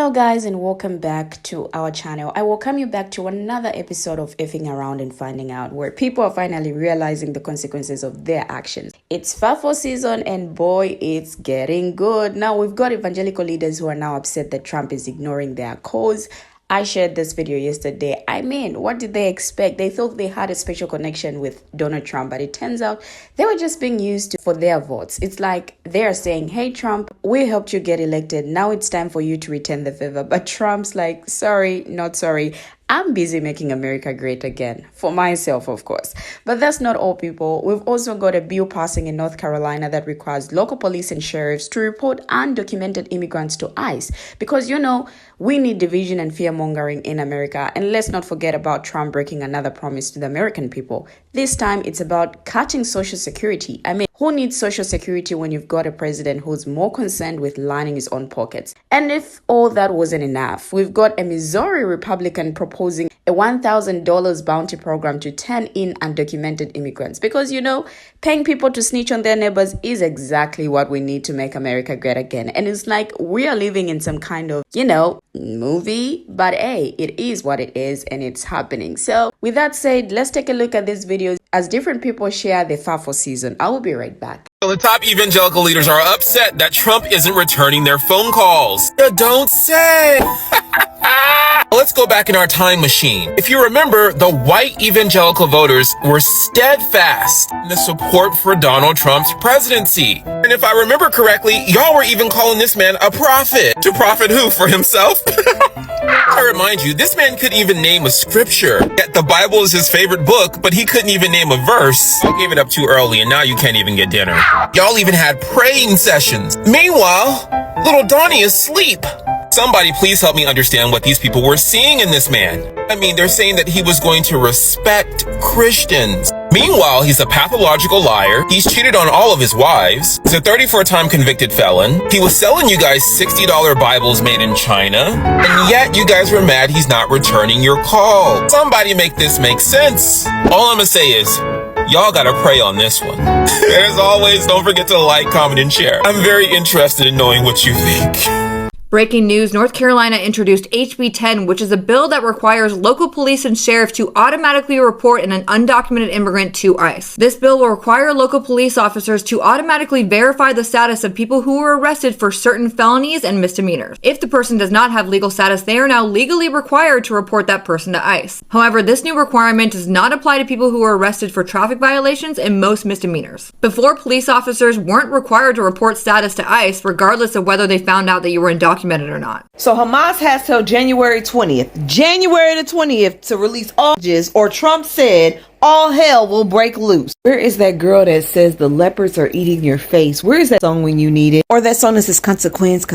Hello guys, and welcome back to our channel. I welcome you back to another episode of Effing Around and Finding Out, where people are finally realizing the consequences of their actions. It's FAFO season, and boy, it's getting good. Now we've got evangelical leaders who are now upset that Trump is ignoring their cause. I shared this video yesterday. I mean, what did they expect? They thought they had a special connection with Donald Trump, but it turns out they were just being used for their votes. It's like they're saying, hey, Trump, we helped you get elected. Now it's time for you to return the favor. But Trump's like, sorry, not sorry. I'm busy making America great again. For myself, of course. But that's not all, people. We've also got a bill passing in North Carolina that requires local police and sheriffs to report undocumented immigrants to ICE. Because, you know, we need division and fear-mongering in America. And let's not forget about Trump breaking another promise to the American people. This time, it's about cutting Social Security. I mean, who needs Social Security when you've got a president who's more concerned with lining his own pockets? And if all that wasn't enough, we've got a Missouri Republican proposing a $1,000 bounty program to turn in undocumented immigrants. Because, you know, paying people to snitch on their neighbors is exactly what we need to make America great again. And it's like we are living in some kind of, you know, movie, but hey, it is what it is and it's happening. So with that said, let's take a look at this video as different people share the FAFO season. I will be right back. The top evangelical leaders are upset that Trump isn't returning their phone calls. You don't say. Let's go back in our time machine. If you remember, the white evangelical voters were steadfast in the support for Donald Trump's presidency. And if I remember correctly, y'all were even calling this man a prophet. To profit who? For himself? I remind you, this man couldn't even name a scripture. Yet the Bible is his favorite book, but he couldn't even name a verse. I gave it up too early, and now you can't even get dinner. Y'all even had praying sessions. Meanwhile, little Donnie is asleep. Somebody please help me understand what these people were seeing in this man. I mean, they're saying that he was going to respect Christians. Meanwhile, he's a pathological liar. He's cheated on all of his wives. He's a 34-time convicted felon. He was selling you guys $60 Bibles made in China. And yet you guys were mad he's not returning your call. Somebody make this make sense. All I'm gonna say is, y'all gotta pray on this one. As always, don't forget to like, comment, and share. I'm very interested in knowing what you think. Breaking news, North Carolina introduced HB 10, which is a bill that requires local police and sheriff to automatically report an undocumented immigrant to ICE. This bill will require local police officers to automatically verify the status of people who were arrested for certain felonies and misdemeanors. If the person does not have legal status, they are now legally required to report that person to ICE. However, this new requirement does not apply to people who were arrested for traffic violations and most misdemeanors. Before, police officers weren't required to report status to ICE, regardless of whether they found out that you were undocumented or not. So Hamas has till January 20th, to release all hostages, or Trump said all hell will break loose. Where is that girl that says the leopards are eating your face? Where is that song when you need it? Or that song that says consequence.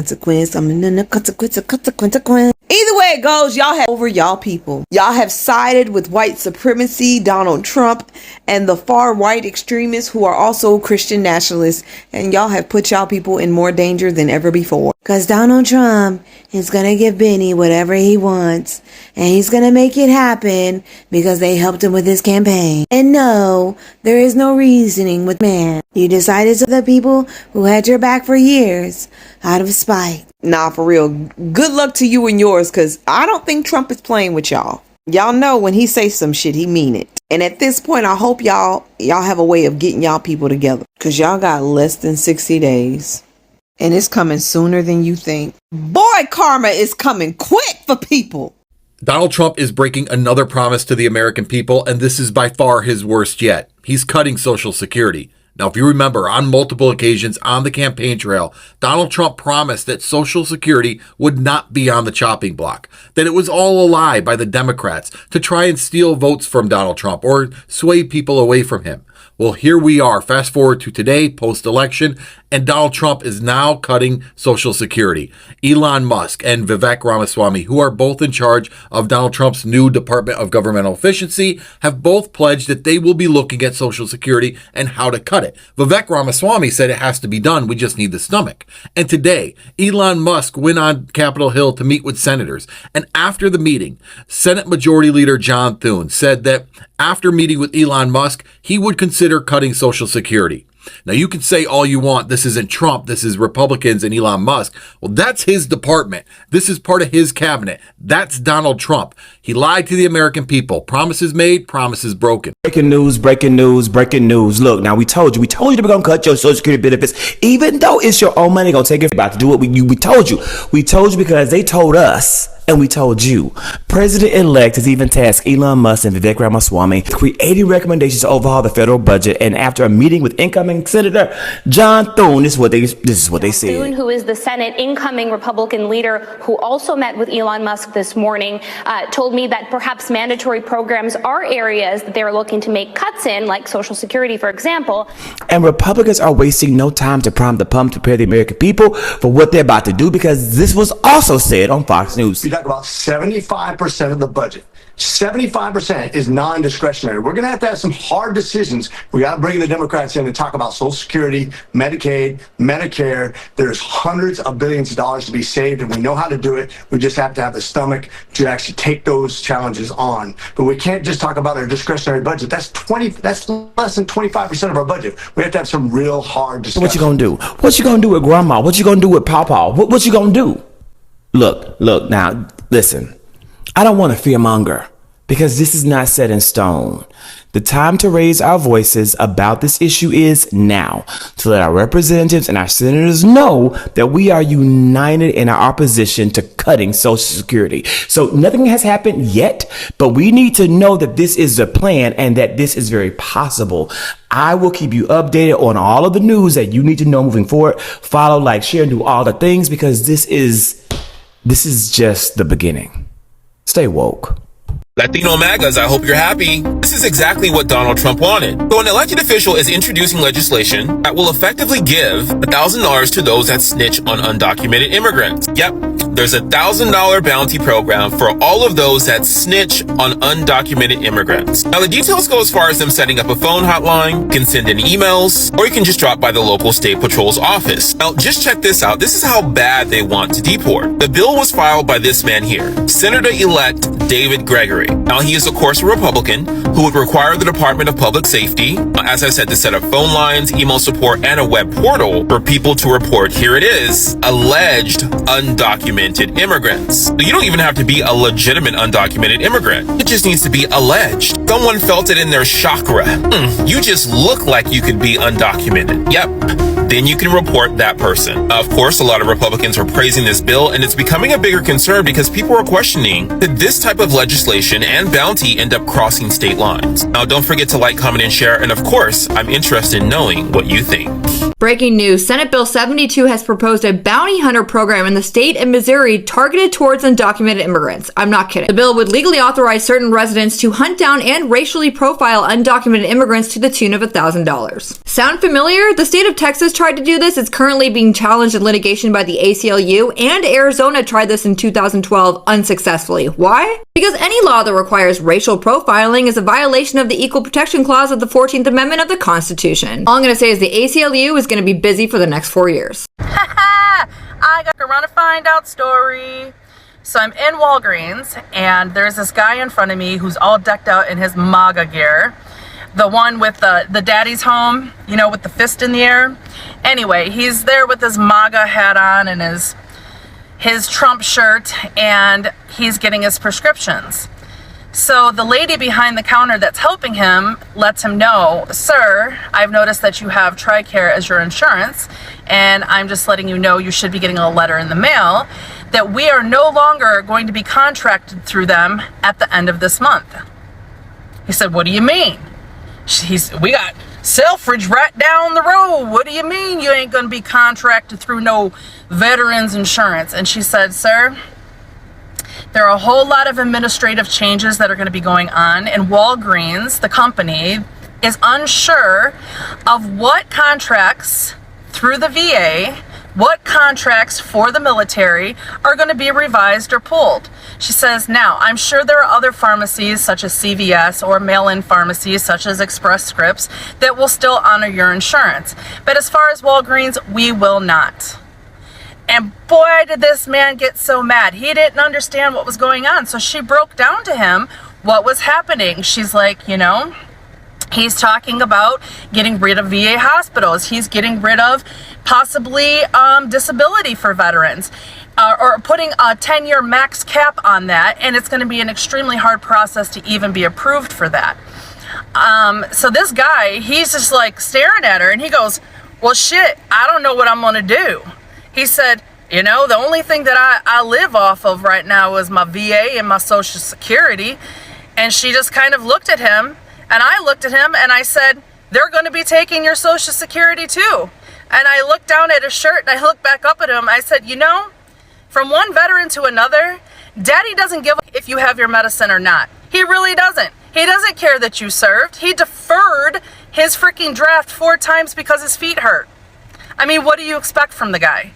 Either way it goes, y'all have over y'all people. Y'all have sided with white supremacy, Donald Trump, and the far right extremists who are also Christian nationalists, and y'all have put y'all people in more danger than ever before. Because Donald Trump is going to give Benny whatever he wants, and he's going to make it happen because they helped him with his campaign. And no, there is no reasoning with man. You decided to the people who had your back for years out of spite. Nah, for real. Good luck to you and yours, because I don't think Trump is playing with y'all. Y'all know when he says some shit, he mean it. And at this point, I hope y'all have a way of getting y'all people together, because y'all got less than 60 days. And it's coming sooner than you think. Boy, karma is coming quick for people. Donald Trump is breaking another promise to the American people, and this is by far his worst yet. He's cutting Social Security. Now, if you remember, on multiple occasions on the campaign trail, Donald Trump promised that Social Security would not be on the chopping block, that it was all a lie by the Democrats to try and steal votes from Donald Trump or sway people away from him. Well, here we are, fast forward to today, post-election, and Donald Trump is now cutting Social Security. Elon Musk and Vivek Ramaswamy, who are both in charge of Donald Trump's new Department of Governmental Efficiency, have both pledged that they will be looking at Social Security and how to cut it. Vivek Ramaswamy said it has to be done, we just need the stomach. And today, Elon Musk went on Capitol Hill to meet with senators, and after the meeting, Senate Majority Leader John Thune said that after meeting with Elon Musk, he would consider cutting Social Security. Now, you can say all you want, this isn't Trump, this is Republicans and Elon Musk. Well, that's his department. This is part of his cabinet. That's Donald Trump. He lied to the American people. Promises made, promises broken. Breaking news, breaking news, breaking news. Look, now we told you that we're going to cut your Social Security benefits, even though it's your own money. Going to take it about to do what we told you. We told you because they told us. And we told you. President-elect has even tasked Elon Musk and Vivek Ramaswamy with creating recommendations to overhaul the federal budget. And after a meeting with incoming Senator John Thune, this is what they said. Thune, who is the Senate incoming Republican leader, who also met with Elon Musk this morning, told me that perhaps mandatory programs are areas that they're looking to make cuts in, like Social Security, for example. And Republicans are wasting no time to prime the pump to prepare the American people for what they're about to do, because this was also said on Fox News. We talk about 75% of the budget. 75% is non-discretionary. We're going to have some hard decisions. We got to bring the Democrats in and talk about Social Security, Medicaid, Medicare. There's hundreds of billions of dollars to be saved, and we know how to do it. We just have to have the stomach to actually take those challenges on. But we can't just talk about our discretionary budget. That's less than 25% of our budget. We have to have some real hard discussions. What you gonna do? What you gonna do with Grandma? What you gonna do with Pawpaw? What you gonna do? Look, now, listen. I don't want to fearmonger, because this is not set in stone. The time to raise our voices about this issue is now, to let our representatives and our senators know that we are united in our opposition to cutting Social Security. So nothing has happened yet, but we need to know that this is the plan and that this is very possible. I will keep you updated on all of the news that you need to know moving forward. Follow, like, share, and do all the things, because this is just the beginning. Stay woke. Latino MAGAs, I hope you're happy. This is exactly what Donald Trump wanted. So an elected official is introducing legislation that will effectively give $1,000 to those that snitch on undocumented immigrants. Yep, there's $1,000 bounty program for all of those that snitch on undocumented immigrants. Now, the details go as far as them setting up a phone hotline, you can send in emails, or you can just drop by the local state patrol's office. Now, just check this out. This is how bad they want to deport. The bill was filed by this man here, Senator-elect David Gregory. Now, he is, of course, a Republican who would require the Department of Public Safety, as I said, to set up phone lines, email support, and a web portal for people to report, here it is, alleged undocumented immigrants. So you don't even have to be a legitimate undocumented immigrant. It just needs to be alleged. Someone felt it in their chakra. You just look like you could be undocumented. Yep. Then you can report that person. Of course, a lot of Republicans are praising this bill, and it's becoming a bigger concern because people are questioning that this type of legislation and bounty end up crossing state lines. Now, don't forget to like, comment, and share, and of course, I'm interested in knowing what you think. Breaking news, Senate Bill 72 has proposed a bounty hunter program in the state of Missouri targeted towards undocumented immigrants. I'm not kidding. The bill would legally authorize certain residents to hunt down and racially profile undocumented immigrants to the tune of $1,000. Sound familiar? The state of Texas tried to do this. It's currently being challenged in litigation by the ACLU, and Arizona tried this in 2012 unsuccessfully. Why? Because any law that requires racial profiling is a violation of the Equal Protection Clause of the 14th Amendment of the Constitution. All I'm going to say is the ACLU is going to be busy for the next 4 years. I got a run to find out story. So I'm in Walgreens, and there's this guy in front of me who's all decked out in his MAGA gear. The one with the daddy's home, you know, with the fist in the air. Anyway, he's there with his MAGA hat on and his Trump shirt, and he's getting his prescriptions. So the lady behind the counter that's helping him lets him know, sir, I've noticed that you have TRICARE as your insurance, and I'm just letting you know you should be getting a letter in the mail that we are no longer going to be contracted through them at the end of this month. He said, what do you mean? We got Selfridge right down the road. What do you mean you ain't going to be contracted through no veterans insurance? And she said, sir, there are a whole lot of administrative changes that are going to be going on, and Walgreens, the company, is unsure of what contracts through the VA, what contracts for the military are going to be revised or pulled. She says, now, I'm sure there are other pharmacies such as CVS or mail-in pharmacies such as Express Scripts that will still honor your insurance. But as far as Walgreens, we will not. And boy, did this man get so mad. He didn't understand what was going on. So she broke down to him what was happening. She's like, you know, He's talking about getting rid of VA hospitals. He's getting rid of possibly disability for veterans, or putting a 10-year max cap on that. And it's going to be an extremely hard process to even be approved for that. So this guy, he's just like staring at her and he goes, well, shit, I don't know what I'm going to do. He said, you know, the only thing that I live off of right now is my VA and my Social Security. And she just kind of looked at him. And I looked at him and I said, they're going to be taking your Social Security too. And I looked down at his shirt and I looked back up at him. I said, you know, from one veteran to another, Daddy doesn't give a if you have your medicine or not. He really doesn't. He doesn't care that you served. He deferred his freaking draft 4 times because his feet hurt. I mean, what do you expect from the guy?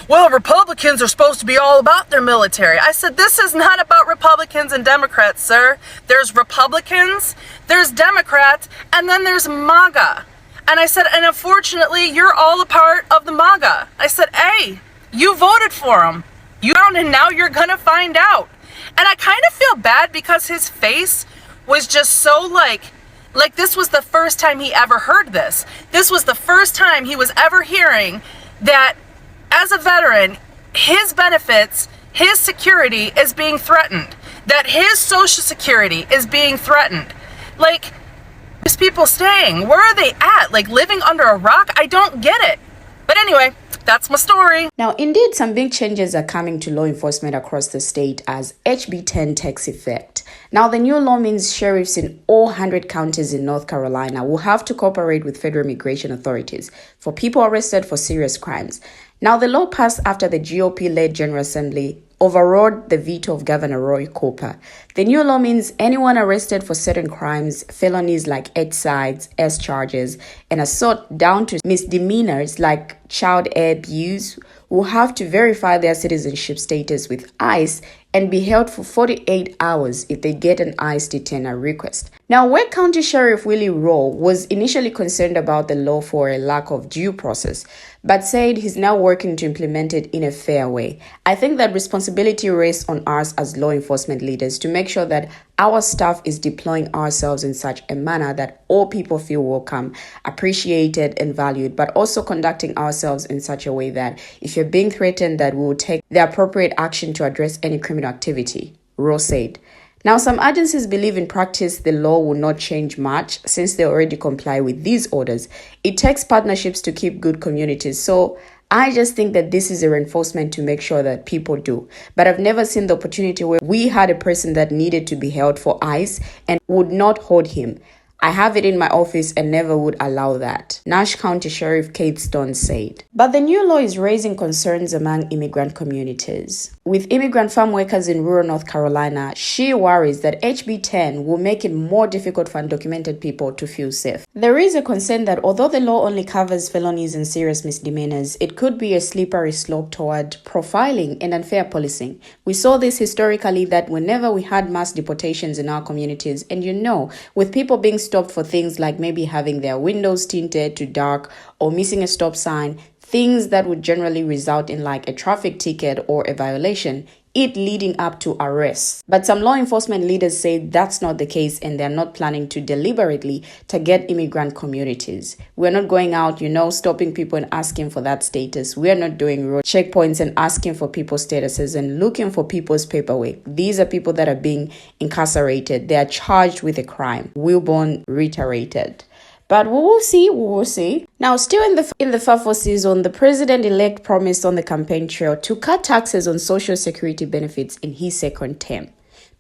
Well, Republicans are supposed to be all about their military. I said, this is not about Republicans and Democrats, sir. There's Republicans, there's Democrats, and then there's MAGA. And I said, and unfortunately, you're all a part of the MAGA. I said, hey, you voted for him. You don't, and now you're going to find out. And I kind of feel bad because his face was just so like this was the first time he ever heard this. This was the first time he was ever hearing that as a veteran, his benefits, his security is being threatened, that his Social Security is being threatened. Like, there's people staying. Where are they at? Like, living under a rock? I don't get it. But anyway, that's my story. Now, indeed, some big changes are coming to law enforcement across the state as HB 10 takes effect. Now, the new law means sheriffs in all 100 counties in North Carolina will have to cooperate with federal immigration authorities for people arrested for serious crimes. Now, the law passed after the GOP-led General Assembly overrode the veto of Governor Roy Cooper. The new law means anyone arrested for certain crimes, felonies like excise, S charges, and assault down to misdemeanors like child abuse will have to verify their citizenship status with ICE and be held for 48 hours if they get an ICE detainer request. Now, Wake County Sheriff Willie Rowe was initially concerned about the law for a lack of due process, but said he's now working to implement it in a fair way. I think that responsibility rests on us as law enforcement leaders to make sure that our staff is deploying ourselves in such a manner that all people feel welcome, appreciated, and valued, but also conducting ourselves in such a way that if you're being threatened, that we will take the appropriate action to address any criminal activity, Rowe said. Now, some agencies believe in practice the law will not change much since they already comply with these orders. It takes partnerships to keep good communities, so I just think that this is a reinforcement to make sure that people do. But I've never seen the opportunity where we had a person that needed to be held for ICE and would not hold him. I have it in my office and never would allow that, Nash County Sheriff Kate Stone said. But the new law is raising concerns among immigrant communities. With immigrant farm workers in rural North Carolina, she worries that HB 10 will make it more difficult for undocumented people to feel safe. There is a concern that although the law only covers felonies and serious misdemeanors, it could be a slippery slope toward profiling and unfair policing. We saw this historically that whenever we had mass deportations in our communities, and with people being stopped for things like maybe having their windows tinted to dark or missing a stop sign, things that would generally result in like a traffic ticket or a violation, it leading up to arrests. But some law enforcement leaders say that's not the case and they're not planning to deliberately target immigrant communities. We're not going out, stopping people and asking for that status. We're not doing road checkpoints and asking for people's statuses and looking for people's paperwork. These are people that are being incarcerated. They are charged with a crime. Wilborn reiterated. But we will see. Now, still in the FAFO season, the president-elect promised on the campaign trail to cut taxes on Social Security benefits in his second term.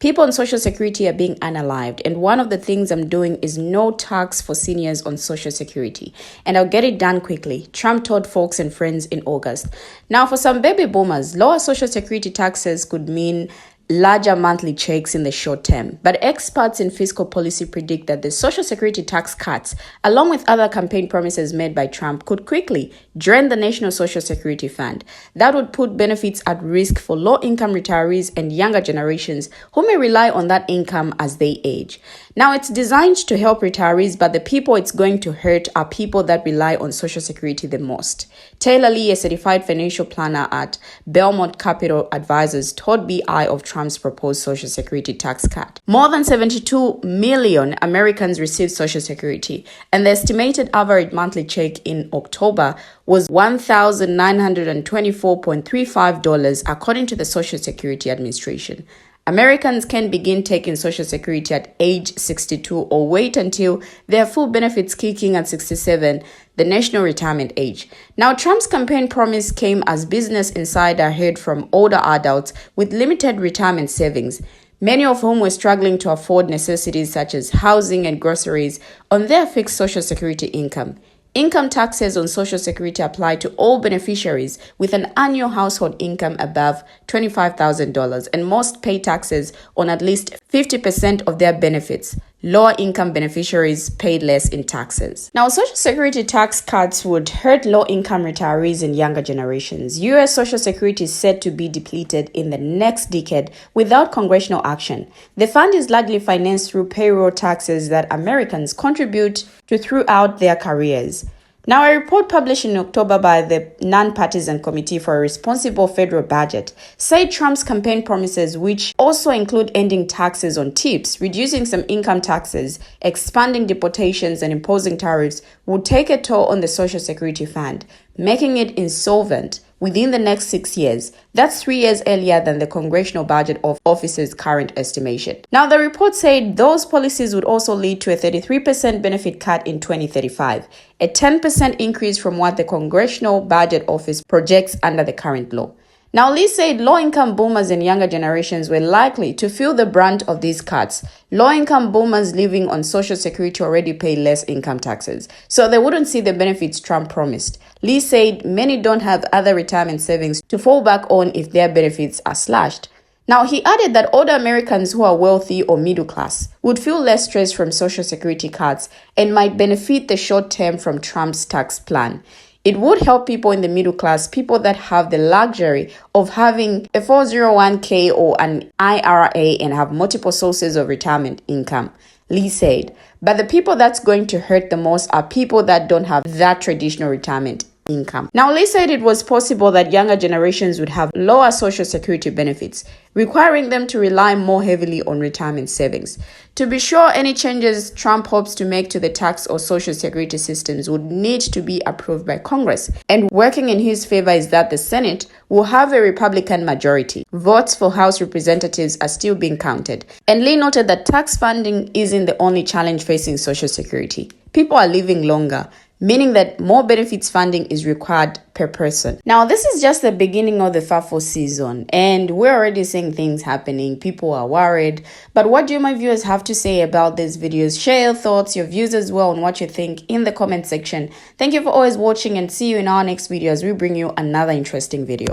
People on Social Security are being unalived, and one of the things I'm doing is no tax for seniors on Social Security. And I'll get it done quickly, Trump told folks and friends in August. Now, for some baby boomers, lower Social Security taxes could mean larger monthly checks in the short term. But experts in fiscal policy predict that the Social Security tax cuts, along with other campaign promises made by Trump, could quickly drain the National Social Security Fund. That would put benefits at risk for low-income retirees and younger generations who may rely on that income as they age. Now, it's designed to help retirees, but the people it's going to hurt are people that rely on Social Security the most. Taylor Lee, a certified financial planner at Belmont Capital Advisors, told BI of Trump's proposed Social Security tax cut. More than 72 million Americans received Social Security, and the estimated average monthly check in October was $1,924.35, according to the Social Security Administration. Americans can begin taking Social Security at age 62 or wait until their full benefits kick in at 67, the national retirement age. Now, Trump's campaign promise came as Business Insider heard from older adults with limited retirement savings, many of whom were struggling to afford necessities such as housing and groceries on their fixed Social Security income. Income taxes on Social Security apply to all beneficiaries with an annual household income above $25,000, and most pay taxes on at least 50% of their benefits. Lower income beneficiaries paid less in taxes. Now, Social Security tax cuts would hurt low-income retirees and younger generations. U.S. Social Security is said to be depleted in the next decade without congressional action. The fund is largely financed through payroll taxes that Americans contribute to throughout their careers. Now, a report published in October by the Non-Partisan Committee for a Responsible Federal Budget said Trump's campaign promises, which also include ending taxes on tips, reducing some income taxes, expanding deportations, and imposing tariffs, would take a toll on the Social Security Fund, making it insolvent within the next 6 years. That's 3 years earlier than the Congressional Budget Office's current estimation. Now, the report said those policies would also lead to a 33% benefit cut in 2035, a 10% increase from what the Congressional Budget Office projects under the current law. Now, Lee said low-income boomers and younger generations were likely to feel the brunt of these cuts. Low-income boomers living on Social Security already pay less income taxes, so they wouldn't see the benefits Trump promised. Lee said many don't have other retirement savings to fall back on if their benefits are slashed. Now, he added that older Americans who are wealthy or middle class would feel less stress from Social Security cuts and might benefit the short term from Trump's tax plan. It would help people in the middle class, people that have the luxury of having a 401k or an IRA and have multiple sources of retirement income, Lee said. But the people that's going to hurt the most are people that don't have that traditional retirement income. Now, Lee said it was possible that younger generations would have lower Social Security benefits, requiring them to rely more heavily on retirement savings. To be sure, any changes Trump hopes to make to the tax or Social Security systems would need to be approved by Congress. And working in his favor is that the Senate will have a Republican majority. Votes for House representatives are still being counted. And Lee noted that tax funding isn't the only challenge facing Social Security. People are living longer, meaning that more benefits funding is required per person. Now, this is just the beginning of the FAFO season, and we're already seeing things happening. People are worried. But what do my viewers have to say about these videos? Share your thoughts, your views as well, on what you think in the comment section. Thank you for always watching, and see you in our next video as we bring you another interesting video.